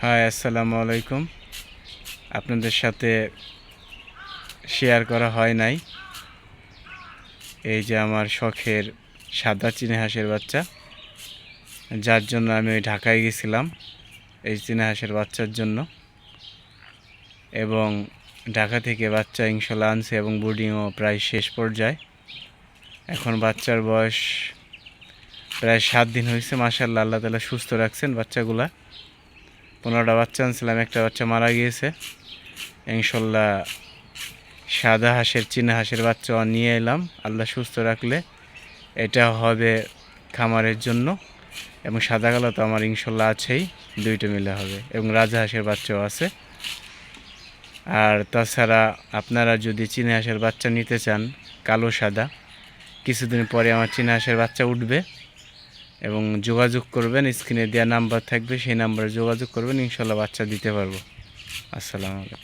High, আসসালামু আলাইকুম। আপনাদের সাথে শেয়ার করা হয় নাই, এই যে আমার শখের সাদা চীনা হাঁসের বাচ্চা, যার জন্য আমি ওই ঢাকায় গেছিলাম এই চীনা হাঁসের বাচ্চার জন্য। এবং ঢাকা থেকে বাচ্চা ইনশাল্লাহ আনছে এবং বোর্ডিংও প্রায় শেষ পর্যায়ে। এখন বাচ্চার বয়স প্রায় 7 দিন হয়েছে। মাশাআল্লাহ, আল্লাহ তাআলা সুস্থ রাখছেন বাচ্চাগুলা। 15টা বাচ্চা আনছিলাম, একটা বাচ্চা মারা গিয়েছে। ইনশাল্লাহ সাদা হাঁসের চীনা হাঁসের বাচ্চা নিয়ে এলাম, আল্লাহ সুস্থ রাখলে এটা হবে খামারের জন্য। এবং সাদা কালো তো আমার ইনশাল্লাহ আছেই, দুইটা মিলে হবে। এবং রাজা হাঁসের বাচ্চাও আছে। আর তাছাড়া আপনারা যদি চীনা হাঁসের বাচ্চা নিতে চান, কালো সাদা, কিছুদিন পরে আমার চীনা হাঁসের বাচ্চা উঠবে এবং যোগাযোগ করবেন, স্ক্রিনে দেওয়া নাম্বার থাকবে, সেই নাম্বারে যোগাযোগ করবেন, ইনশাল্লাহ বাচ্চা দিতে পারবো। আসসালামু আলাইকুম।